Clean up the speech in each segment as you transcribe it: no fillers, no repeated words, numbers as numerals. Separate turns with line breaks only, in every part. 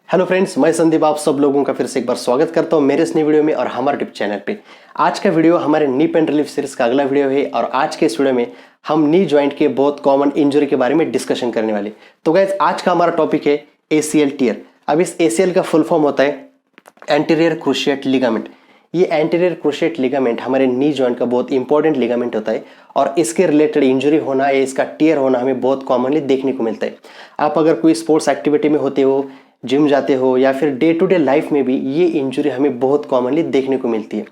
Hello friends, मैं संदीप आप सब लोगों का फिर से एक बार स्वागत करता हूं मेरे इस नई वीडियो में और हमारे टिप चैनल पे। आज का वीडियो हमारे नी पेन रिलीफ सीरीज का अगला वीडियो है और आज के इस वीडियो में हम नी जॉइंट के बहुत कॉमन इंजरी के बारे में डिस्कशन करने वाले। तो गाइस, आज का हमारा टॉपिक है एसीएल टियर। अब इस एसीएल का फुल फॉर्म होता है एंटीरियर क्रूशिएट लिगामेंट। ये एंटीरियर क्रूशिएट लिगामेंट हमारे नी जॉइंट का बहुत इंपॉर्टेंट लिगामेंट होता है और इसके रिलेटेड इंजरी होना या इसका टियर होना हमें बहुत कॉमनली देखने को मिलता है। आप अगर कोई स्पोर्ट्स एक्टिविटी में होते हो, जिम जाते हो या फिर डे टू डे लाइफ में भी ये इंजरी हमें बहुत कॉमनली देखने को मिलती है।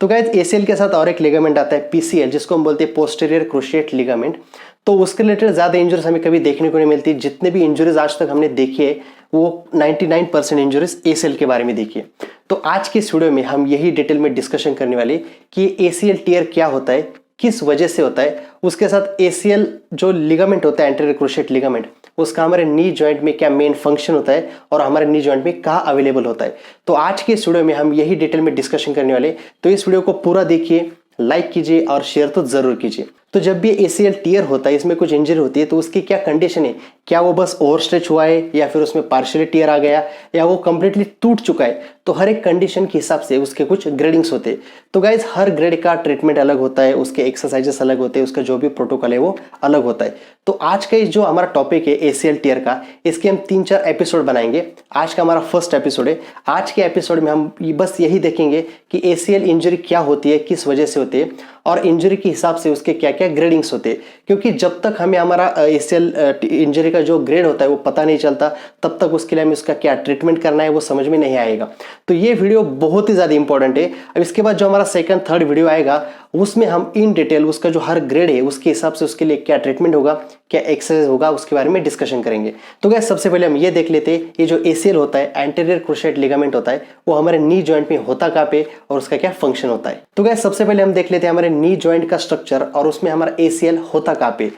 तो गाइस, एसीएल के साथ और एक लिगामेंट आता है पीसीएल, जिसको हम बोलते हैं पोस्टीरियर क्रूशिएट लिगामेंट। तो उसके रिलेटेड ज्यादा इंजरीज हमें कभी देखने को नहीं मिलती। जितने भी इंजरीज आज तक हमने देखी है वो 99% इंजरीज एसीएल के बारे में देखी है। तो आज के इस वीडियो में हम यही डिटेल में डिस्कशन करने वाले कि एसीएल टियर क्या होता है, किस वजह से होता है, उसके साथ एसीएल जो लिगामेंट होता है एंटीरियर क्रूशिएट लिगामेंट, उसका हमारे नी जॉइंट में क्या मेन फंक्शन होता है और हमारे नी जॉइंट में कहाँ अवेलेबल होता है। तो आज के इस वीडियो में हम यही डिटेल में डिस्कशन करने वाले। तो इस वीडियो को पूरा देखिए, लाइक कीजिए और शेयर तो जरूर कीजिए। तो जब भी एसीएल टियर होता है, इसमें कुछ इंजरी होती है, तो उसकी क्या कंडीशन है, क्या वो बस ओवर स्ट्रेच हुआ है या फिर उसमें पार्शियली टियर आ गया या वो कंप्लीटली टूट चुका है। तो हर एक कंडीशन के हिसाब से उसके कुछ ग्रेडिंग्स होते हैं। तो गाइज, हर ग्रेड का ट्रीटमेंट अलग होता है, उसके एक्सरसाइजेस अलग होते हैं, उसका जो भी प्रोटोकॉल है वो अलग होता है। तो आज का जो हमारा टॉपिक है एसीएल टियर का, इसके हम 3-4 एपिसोड बनाएंगे। आज का हमारा फर्स्ट एपिसोड है। आज के एपिसोड में हम बस यही देखेंगे कि एसीएल इंजरी क्या होती है, किस वजह से होती है और इंजरी के हिसाब से उसके क्या क्या ग्रेडिंग्स होते हैं। क्योंकि जब तक हमें हमारा एसीएल इंजरी का जो ग्रेड होता है वो पता नहीं चलता, तब तक उसके लिए हमें उसका क्या ट्रीटमेंट करना है वो समझ में नहीं आएगा। तो ये वीडियो बहुत ही ज्यादा इंपॉर्टेंट है। अब इसके बाद जो हमारा सेकंड थर्ड वीडियो आएगा उसमें हम इन डिटेल उसका जो हर ग्रेड है उसके हिसाब से उसके लिए क्या ट्रीटमेंट होगा, क्या एक्सरसाइज होगा, उसके बारे में डिस्कशन करेंगे। तो गाइस, सबसे पहले हम ये देख लेते हैं ये जो एसीएल होता है एंटीरियर क्रूशिएट लिगामेंट होता है वो हमारे नी जॉइंट में होता कहाँ पे और उसका क्या फंक्शन होता है। तो गाइस, सबसे पहले हम देख लेते हैं हमारे नी जॉइंट का स्ट्रक्चर और उसमें हमारा एसीएल होता कहाँ पे।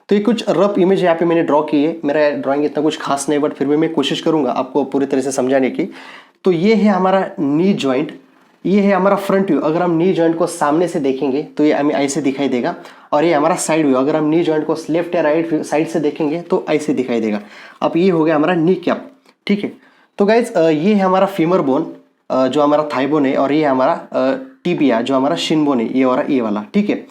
तो ये कुछ रफ इमेज यहाँ पे मैंने ड्रॉ की है। मेरा ड्राइंग इतना कुछ खास नहीं, बट फिर भी मैं कोशिश करूंगा आपको पूरी तरह से समझाने की। तो ये है हमारा नी जॉइंट, ये है हमारा फ्रंट व्यू। अगर हम नी जॉइंट को सामने से देखेंगे तो ये हमें ऐसे दिखाई देगा और ये हमारा साइड व्यू। अगर हम नी जॉइंट को लेफ्ट या राइट साइड से देखेंगे तो ऐसे दिखाई देगा। अब ये हो गया हमारा नी कैप, ठीक है। तो गाइज, ये है हमारा फीमर बोन जो हमारा थाई बोन है और ये हमारा टिबिया जो हमारा शिन बोन है, ये वाला, ठीक है।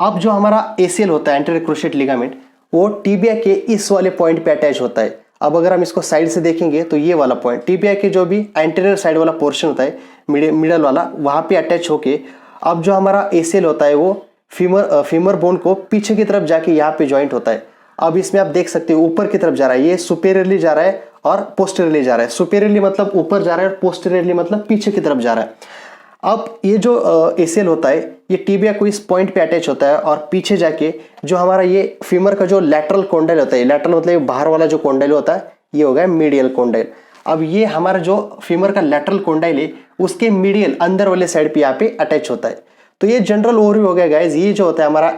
अब जो हमारा एसीएल होता है एंटीरियर क्रूशिएट लिगामेंट वो टिबिया के इस वाले पॉइंट पे अटैच होता है। अब अगर हम इसको साइड से देखेंगे तो ये वाला पॉइंट टिबिया के जो भी एंटीरियर साइड वाला पोर्शन होता है, मिडल वाला, वहां पे अटैच होके अब जो हमारा एसीएल होता है वो फीमर बोन को पीछे की तरफ जाके यहाँ पे ज्वाइंट होता है। अब इसमें आप देख सकते हो ऊपर की तरफ जा रहा है, ये सुपेरियरली जा रहा है और पोस्टेरियरली जा रहा है। सुपेरियरली मतलब ऊपर जा रहा है और पोस्टेरियरली मतलब पीछे की तरफ जा रहा है। अब ये जो एसीएल होता है ये टिबिया को इस पॉइंट पे अटैच होता है और पीछे जाके जो हमारा ये फीमर का जो लैटरल कोंडाइल होता है, लैटरल मतलब ये बाहर वाला जो कोंडाइल होता है ये हो गया मीडियल कोंडाइल। अब ये हमारा जो फीमर का लैटरल कोंडाइल है उसके मीडियल अंदर वाले साइड पे यहाँ पे अटैच होता है। तो ये जनरल ओवरव्यू हो गया गाइस। ये जो होता है हमारा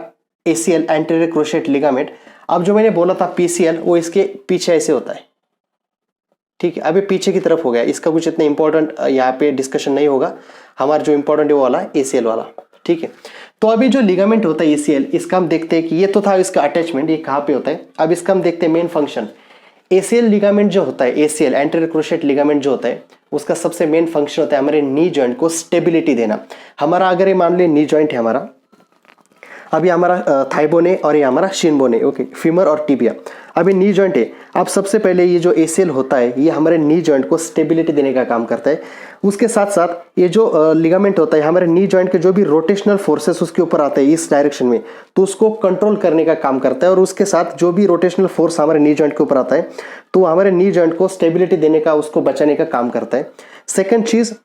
एसीएल एंटीरियर क्रूशिएट लिगामेंट। अब जो मैंने बोला था पीसीएल वो इसके पीछे ऐसे होता है, ठीक है। अभी पीछे की तरफ हो गया, इसका कुछ इतना इंपॉर्टेंट यहाँ पे डिस्कशन नहीं होगा। हमारा जो इंपॉर्टेंट है वो वाला एसीएल वाला, ठीक है। तो अभी जो लिगामेंट होता है एसीएल, इसका हम देखते हैं कि ये तो था इसका अटैचमेंट, ये कहाँ पे होता है। अब इसका हम देखते हैं मेन फंक्शन। एसीएल लिगामेंट जो होता है, एसीएल एंटीरियर क्रूशिएट लिगामेंट जो होता है उसका सबसे मेन फंक्शन होता है हमारे नी जॉइंट को स्टेबिलिटी देना। हमारा अगर ये मान लीजिए नी जॉइंट है हमारा, अभी हमारा थाई बोन है और ये हमारा शिन बोन है, ओके, फीमर और टिबिया। अभी नी जॉइंट है। अब सबसे पहले ये जो एसीएल होता है ये हमारे नी जॉइंट को स्टेबिलिटी देने का काम करता है। उसके साथ साथ ये जो लिगामेंट होता है हमारे नी जॉइंट के जो भी रोटेशनल फोर्सेस उसके ऊपर आते हैं इस डायरेक्शन में, तो उसको कंट्रोल करने का काम करता है। और उसके साथ जो भी रोटेशनल फोर्स हमारे नी जॉइंट के ऊपर आता है तो हमारे नी जॉइंट को स्टेबिलिटी देने का, उसको बचाने का काम करता है। सेकेंड चीज,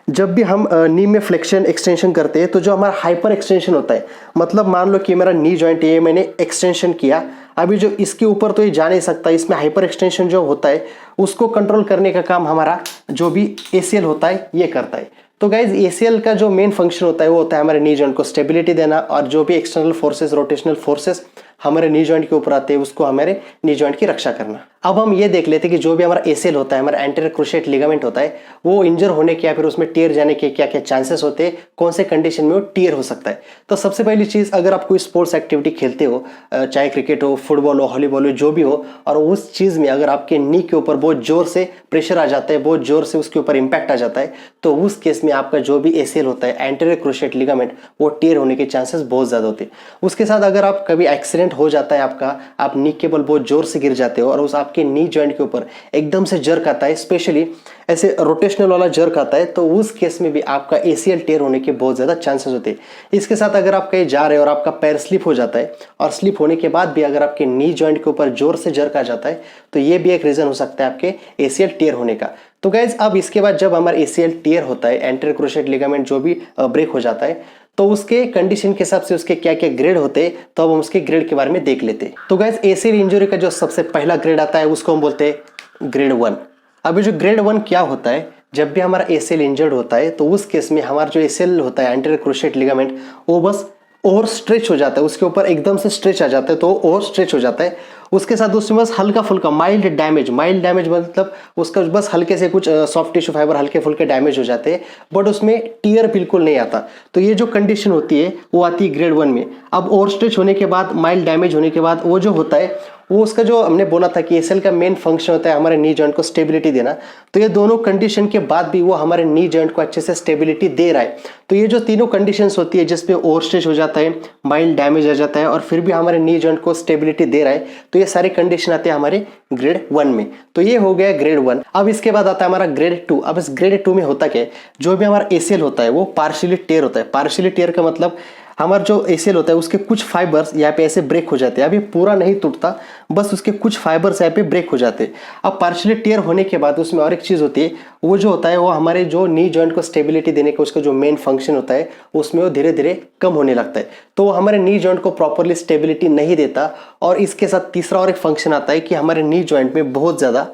जब भी हम नी में फ्लेक्शन एक्सटेंशन करते हैं तो जो हमारा हाइपर एक्सटेंशन होता है, मतलब मान लो कि मेरा नी जॉइंट है, मैंने एक्सटेंशन किया, अभी जो इसके ऊपर तो ये जा नहीं सकता, इसमें हाइपर एक्सटेंशन जो होता है उसको कंट्रोल करने का काम हमारा जो भी एसीएल होता है ये करता है। तो गाइज, एसीएल का जो मेन फंक्शन होता है वो होता है हमारे नी जॉइंट को स्टेबिलिटी देना और जो भी एक्सटर्नल फोर्सेस, रोटेशनल फोर्सेस हमारे नी जॉइंट के ऊपर आते हैं, उसको हमारे नी जॉइंट की रक्षा करना। अब हम ये देख लेते हैं कि जो भी हमारा एसीएल होता है, हमारा एंटीरियर क्रूशिएट लिगामेंट होता है, वो इंजर होने के या फिर उसमें टियर जाने के क्या क्या चांसेस होते हैं, कौन से कंडीशन में वो टियर हो सकता है। तो सबसे पहली चीज, अगर आप कोई स्पोर्ट्स एक्टिविटी खेलते हो, चाहे क्रिकेट हो, फुटबॉल हो, वॉलीबॉल हो, जो भी हो, और उस चीज में अगर आपके नी के ऊपर बहुत जोर से प्रेशर आ जाता है, बहुत जोर से उसके ऊपर इंपैक्ट आ जाता है, तो उस केस में आपका जो भी एसीएल होता है, एंटीरियर क्रूशिएट लिगामेंट, वो टियर होने के चांसेस बहुत ज्यादा होते हैं। उसके साथ अगर आप कभी एक्सीडेंट हो जाता है आपका, आप नी के बल बहुत जोर से गिर जाते हो और उस आपके नी जॉइंट के ऊपर एकदम से जर्क आता है, स्पेशली ऐसे रोटेशनल वाला जर्क आता है, तो उस केस में भी आपका एसीएल टियर होने के बहुत ज्यादा चांसेस होते हैं। इसके साथ अगर आप कहीं जा रहे हो और आपका पैर स्लिप हो जाता है, और स्लिप होने के बाद भी अगर आपके नी जॉइंट के ऊपर जोर से जर्क आ जाता है, तो ये भी एक रीजन हो सकता है आपके एसीएल टियर होने का। तो गाइज, अब इसके बाद जब हमारा एसीएल टियर होता है, एंटीरियर क्रूशिएट लिगामेंट जो भी ब्रेक हो जाता है, तो उसके कंडीशन के हिसाब से उसके क्या क्या ग्रेड होते हैं, तो अब हम उसके ग्रेड के बारे में देख लेते हैं। तो गाइज, एसीएल इंजरी का जो सबसे पहला ग्रेड आता है उसको हम बोलते हैं ग्रेड 1। अब जो ग्रेड 1 क्या होता है, जब भी हमारा एसीएल इंजर्ड होता है, तो उस केस में हमारा जो एसीएल होता है, एंटीरियर क्रूशिएट लिगामेंट, वो बस ओवर स्ट्रेच हो जाता है, उसके ऊपर एकदम से स्ट्रेच आ जाता है, तो ओवर स्ट्रेच हो जाता है। उसके साथ उसमें बस हल्का फुल्का माइल्ड डैमेज मतलब उसका बस हल्के से कुछ सॉफ्ट टिश्यू फाइबर हल्के फुल्के डैमेज हो जाते हैं, बट उसमें टियर बिल्कुल नहीं आता। तो ये जो कंडीशन होती है वो आती है ग्रेड 1 में। अब ओवर स्ट्रेच होने के बाद, माइल्ड डैमेज होने के बाद, वो जो होता है, वो उसका जो हमने बोला था कि एसीएल का मेन फंक्शन होता है हमारे नी जॉइंट को स्टेबिलिटी देना, तो ये दोनों कंडीशन के बाद भी वो हमारे नी जॉइंट को अच्छे से स्टेबिलिटी दे रहा है। तो ये जो तीनों कंडीशंस होती है, जिसमें ओवर स्ट्रेच हो जाता है, माइल्ड डैमेज आ जाता है, और फिर भी हमारे नी जॉइंट को स्टेबिलिटी दे रहा है, तो ये सारी कंडीशन आते हैं हमारे ग्रेड 1 में। तो ये हो गया ग्रेड 1। अब इसके बाद आता है हमारा ग्रेड 2। अब इस ग्रेड 2 में होता क्या है, जो भी हमारा एसीएल होता है वो पार्शियली टेयर होता है। पार्शियली टेयर का मतलब हमारा जो एसीएल होता है उसके कुछ फाइबर्स यहाँ पे ऐसे ब्रेक हो जाते हैं। अभी पूरा नहीं टूटता, बस उसके कुछ फाइबर्स यहाँ पे ब्रेक हो जाते हैं। अब पार्शियली टेयर होने के बाद उसमें और एक चीज होती है, वो जो होता है वो हमारे जो नी जॉइंट को स्टेबिलिटी देने का उसका जो मेन फंक्शन होता है, उसमें वो धीरे धीरे कम होने लगता है। तो वो हमारे नी जॉइंट को प्रॉपरली स्टेबिलिटी नहीं देता। और इसके साथ तीसरा और एक फंक्शन आता है कि हमारे नी जॉइंट में बहुत ज्यादा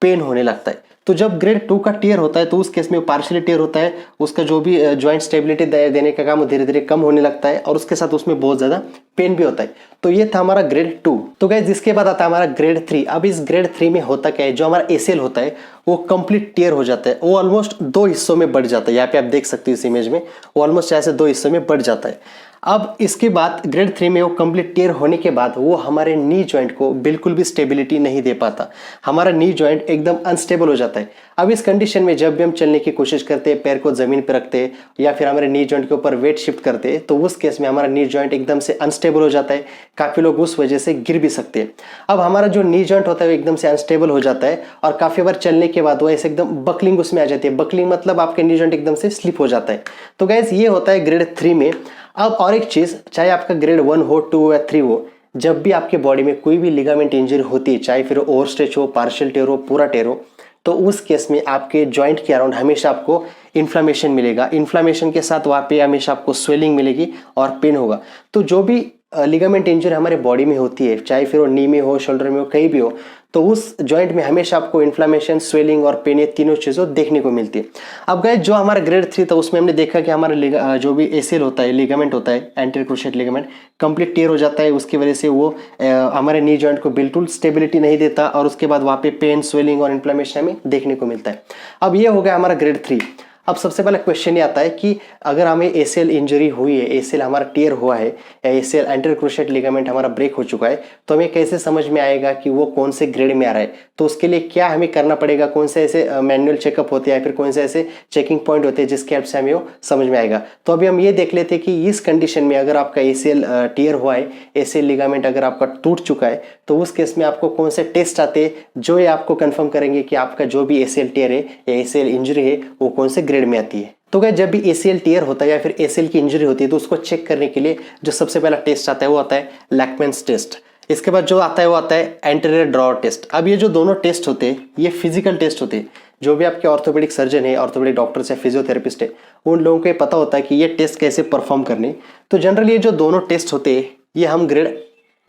पेन होने लगता है। तो जब ग्रेड 2 का टियर होता है, तो उस केस में पार्शियली टियर होता है, उसका जो भी जॉइंट स्टेबिलिटी देने का काम धीरे धीरे कम होने लगता है, और उसके साथ उसमें बहुत ज्यादा पेन भी होता है। तो ये था हमारा ग्रेड 2। तो गाइस, जिसके बाद आता है हमारा ग्रेड 3। अब इस ग्रेड 3 में होता क्या है, जो हमारा एसीएल होता है वो कंप्लीट टियर हो जाता है, वो ऑलमोस्ट 2 हिस्सों में बढ़ जाता है। यहाँ पे आप देख सकते हो इस इमेज में, वो ऑलमोस्ट ऐसे 2 हिस्सों में बढ़ जाता है। अब इसके बाद ग्रेड 3 में वो कंप्लीट टियर होने के बाद वो हमारे नी जॉइंट को बिल्कुल भी स्टेबिलिटी नहीं दे पाता, हमारा नी जॉइंट एकदम अनस्टेबल हो जाता है। अब इस कंडीशन में जब भी हम चलने की कोशिश करते हैं, पैर को जमीन पर रखते हैं या फिर हमारे नी जॉइंट के ऊपर वेट शिफ्ट करते हैं, तो उस केस में हमारा नी जॉइंट एकदम से अनस्टेबल हो जाता है। काफी लोग उस वजह से गिर भी सकते हैं। अब हमारा जो नी जॉइंट होता है वो एकदम से अनस्टेबल हो जाता है, और काफी बार चलने के बाद वो ऐसे एकदम बकलिंग उसमें आ जाती है। बकलिंग मतलब आपके नी जॉइंट एकदम से स्लिप हो जाता है। तो गाइस, ये होता है ग्रेड 3 में। अब और एक चीज, चाहे आपका ग्रेड 1 हो, 2 या 3 हो, जब भी आपके बॉडी में कोई भी लिगामेंट इंजरी होती है, चाहे फिर ओवर स्ट्रेच हो, पार्शियल टेयर हो, पूरा टेयर हो, तो उस केस में आपके जॉइंट के अराउंड हमेशा आपको इन्फ्लामेशन मिलेगा। इन्फ्लामेशन के साथ वहाँ पे हमेशा आपको स्वेलिंग मिलेगी और पेन होगा। तो जो भी लिगामेंट इंजरी हमारे बॉडी में होती है, चाहे फिर वो नी में हो, शोल्डर में हो, कहीं भी हो, तो उस जॉइंट में हमेशा आपको इन्फ्लामेशन, स्वेलिंग और पेन, ये तीनों चीज़ों देखने को मिलती है। अब गाइस, जो हमारा ग्रेड 3 था उसमें हमने देखा कि हमारा जो भी एसीएल होता है, लिगामेंट होता है, anterior cruciate ligament, complete tear हो जाता है। उसकी वजह से वो हमारे नी जॉइंट को बिल्कुल स्टेबिलिटी नहीं देता, और उसके बाद वहाँ पे पेन, स्वेलिंग और इन्फ्लामेशन हमें देखने को मिलता है। अब ये हो गया हमारा ग्रेड 3। अब सबसे पहला क्वेश्चन ये आता है कि अगर हमें एसीएल इंजरी हुई है, एसीएल हमारा टियर हुआ है, या एसीएल एंटीरियर क्रूशिएट लिगामेंट हमारा ब्रेक हो चुका है, तो हमें कैसे समझ में आएगा कि वो कौन से ग्रेड में आ रहा है। तो उसके लिए क्या हमें करना पड़ेगा, कौन से ऐसे मैनुअल चेकअप होते हैं या फिर कौन से ऐसे चेकिंग पॉइंट होते हैं जिसके हेल्प से हमें वो समझ में आएगा। तो अभी हम ये देख लेते हैं कि इस कंडीशन में अगर आपका एसीएल टियर हुआ है, एसीएल लिगामेंट अगर आपका टूट चुका है, तो उस केस में आपको कौन से टेस्ट आते हैं जो ये आपको कंफर्म करेंगे कि आपका जो भी एसीएल टियर है या एसीएल इंजरी है वो कौन से ग्रेड में आती है। तो क्या, जब भी एसीएल टियर होता है या फिर एसीएल की इंजरी होती है, तो उसको चेक करने के लिए जो सबसे पहला टेस्ट आता है वो आता है लैकमैन्स टेस्ट। इसके बाद जो आता है वो आता है एंटीरियर ड्रॉअर टेस्ट। अब ये जो दोनों टेस्ट होते हैं ये फिजिकल टेस्ट होते हैं। जो भी आपके ऑर्थोपेडिक सर्जन है, ऑर्थोपेडिक डॉक्टर्स या फिजियोथेरेपिस्ट है, उन लोगों को पता होता है कि ये टेस्ट कैसे परफॉर्म करने। तो जनरली ये जो दोनों टेस्ट होते हैं ये हम ग्रेड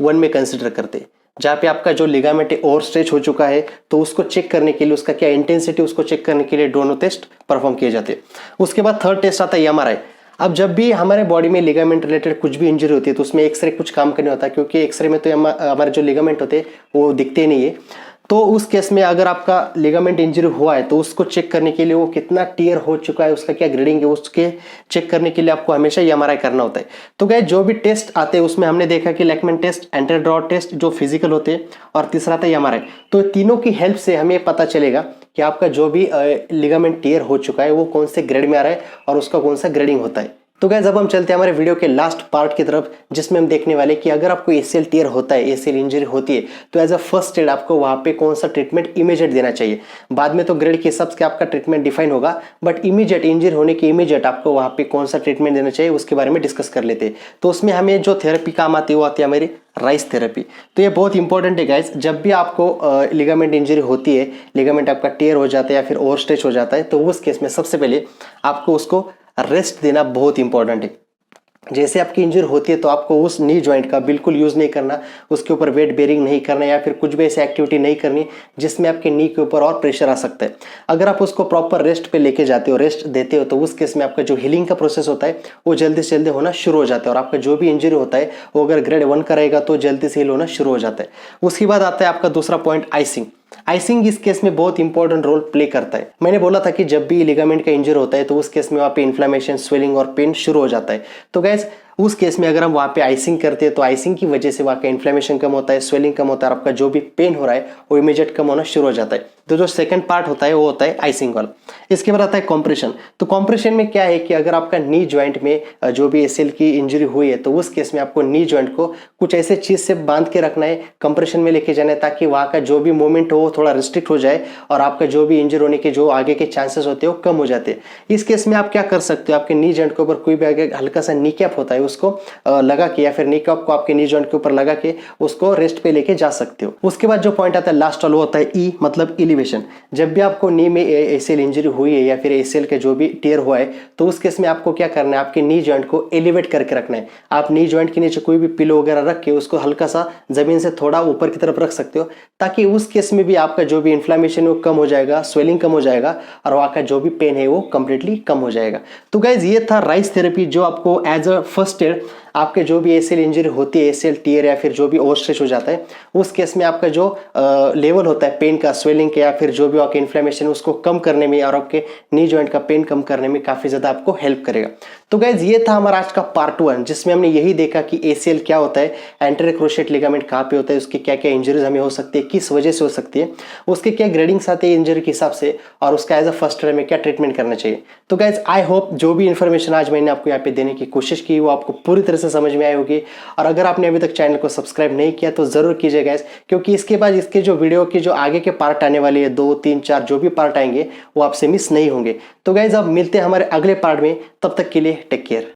1 में कंसिडर करते हैं, जहाँ पे आपका जो लिगामेंट है ओवर स्ट्रेच हो चुका है, तो उसको चेक करने के लिए, उसका क्या इंटेंसिटी, उसको चेक करने के लिए दोनों टेस्ट परफॉर्म किए जाते हैं। उसके बाद थर्ड टेस्ट आता है एमआरआई। अब जब भी हमारे बॉडी में लिगामेंट रिलेटेड कुछ भी इंजरी होती है तो उसमें एक्सरे कुछ काम करने होता है, क्योंकि एक्सरे में तो हमारे जो लिगामेंट होते हैं वो दिखते नहीं है। तो उस केस में अगर आपका लिगामेंट इंजरी हुआ है तो उसको चेक करने के लिए वो कितना टियर हो चुका है, उसका क्या ग्रेडिंग है, उसके चेक करने के लिए आपको हमेशा एमआरआई करना होता है। तो गाइस जो भी टेस्ट आते हैं उसमें हमने देखा कि लैकमैन टेस्ट, एंटेरोड्रॉड टेस्ट जो फिजिकल होते हैं, और तीसरा था एमआरआई। तो तीनों की हेल्प से हमें पता चलेगा कि आपका जो भी लिगामेंट टियर हो चुका है वो कौन से ग्रेड में आ रहा है और उसका कौन सा ग्रेडिंग होता है। तो गाइस अब हम चलते हैं हमारे वीडियो के लास्ट पार्ट की तरफ, जिसमें हम देखने वाले कि अगर आपको एसीएल टियर होता है, एसीएल इंजरी होती है, तो एज अ फर्स्ट एड आपको वहां पे कौन सा ट्रीटमेंट इमीडिएट देना चाहिए। बाद में तो ग्रेड के हिसाब से आपका ट्रीटमेंट डिफाइन होगा, बट इमीडिएट इंजरी होने के इमीडिएट आपको वहां पे कौन सा ट्रीटमेंट देना चाहिए उसके बारे में डिस्कस कर लेते हैं। तो उसमें हमें जो थेरेपी काम आती है वो आती है हमारी राइस थेरेपी। तो ये बहुत इंपॉर्टेंट है गाइस, जब भी आपको लिगामेंट इंजरी होती है, लिगामेंट आपका टियर हो जाता है या फिर ओवर स्ट्रेच हो जाता है, तो उस केस में सबसे पहले आपको उसको रेस्ट देना बहुत इंपॉर्टेंट है। जैसे आपकी इंजरी होती है तो आपको उस नी जॉइंट का बिल्कुल यूज नहीं करना, उसके ऊपर वेट बेरिंग नहीं करना या फिर कुछ भी ऐसी एक्टिविटी नहीं करनी जिसमें आपके नी के ऊपर और प्रेशर आ सकता है। अगर आप उसको प्रॉपर रेस्ट पे लेके जाते हो, रेस्ट देते हो, तो उस केस में आपका जो हीलिंग का प्रोसेस होता है वो जल्दी से जल्दी होना शुरू हो जाता है, और आपका जो भी इंजरी होता है वो अगर ग्रेड 1 का रहेगा तो जल्दी से हील होना शुरू हो जाता है। उसके बाद आता है आपका दूसरा पॉइंट, आइसिंग। आइसिंग इस केस में बहुत इंपॉर्टेंट रोल प्ले करता है। मैंने बोला था कि जब भी लिगामेंट का इंजर होता है तो उस केस में वहां पे इन्फ्लेमेशन, स्वेलिंग और पेन शुरू हो जाता है। तो गैस उस केस में अगर हम वहां पे आइसिंग करते हैं तो आइसिंग की वजह से वहां का इन्फ्लेमेशन कम होता है, स्वेलिंग कम होता है, और आपका जो भी पेन हो रहा है वो इमीडिएट कम होना शुरू हो जाता है। तो जो सेकंड पार्ट होता है वो होता है आइसिंग वाला। इसके बाद आता है कॉम्प्रेशन। तो कॉम्प्रेशन में क्या है कि अगर आपका नी ज्वाइंट में जो भी एसीएल की इंजरी हुई है तो उस केस में आपको नी ज्वाइंट को कुछ ऐसे चीज से बांध के रखना है, कंप्रेशन में लेके जाना है, ताकि वहां का जो भी मूवमेंट हो वो थोड़ा रिस्ट्रिक्ट हो जाए और आपका जो भी इंजर होने के जो आगे के चांसेस होते हैं वो कम हो जाते हैं। इस केस में आप क्या कर सकते हो, आपके नी जॉइंट के ऊपर कोई भी आगे हल्का सा नी कैप होता है उसको लगा के, या फिर नी कैप को आपके नी जॉइंट के ऊपर लगा के उसको रेस्ट पे लेके जा सकते हो। उसके बाद जो पॉइंट आता है लास्ट वाला होता है ई, मतलब एलिवेशन। जब भी आपको नी में एसीएल इंजरी हुई है या फिर एसीएल के जो भी टियर हुआ है तो उस केस में आपको क्या करना है, आपके नी जॉइंट को एलिवेट करके रखना है। आप नी जॉइंट के नीचे कोई भी पिलो वगैरह रख के उसको हल्का सा जमीन से थोड़ा ऊपर की तरफ रख सकते हो, ताकि उस केस में भी आपका जो भी इन्फ्लेमेशन है वो कम हो जाएगा, स्वेलिंग कम हो जाएगा, और वहां का जो भी पेन है वो कंप्लीटली कम हो जाएगा। तो गाइज ये था राइस थेरेपी, जो आपको एज अ फर्स्ट एड आपके जो भी एसीएल इंजरी होती है, एसीएल टियर या फिर जो भी ओवर स्ट्रेच हो जाता है, उस केस में आपका जो लेवल होता है पेन का, स्वेलिंग का, या फिर जो भी आपके इन्फ्लेमेशन उसको कम करने में और आपके नी जॉइंट का पेन कम करने में काफी ज्यादा आपको हेल्प करेगा। तो गाइज ये था हमारा आज का पार्ट 1, जिसमें हमने यही देखा कि एसीएल क्या होता है, एंटेरियर क्रूशिएट लिगामेंट कहाँ पे होता है, उसकी क्या क्या इंजरीज हमें हो सकती है, किस वजह से हो सकती है, उसके क्या ग्रेडिंग्स आते हैं इंजरी के हिसाब से, और उसका एज अ फर्स्ट एड में क्या ट्रीटमेंट करना चाहिए। तो गाइज आई होप जो भी इन्फॉर्मेशन आज मैंने आपको यहाँ पे देने की कोशिश की वो आपको पूरी तरह से समझ में आई होगी। और अगर आपने अभी तक चैनल को सब्सक्राइब नहीं किया तो जरूर कीजिए गाइज, क्योंकि इसके बाद इसके जो वीडियो की जो आगे के पार्ट आने वाले हैं, 2, 3, 4 जो भी पार्ट आएंगे वो आपसे मिस नहीं होंगे। तो गाइज अब मिलते हैं हमारे अगले पार्ट में, तब तक के लिए टेक केयर।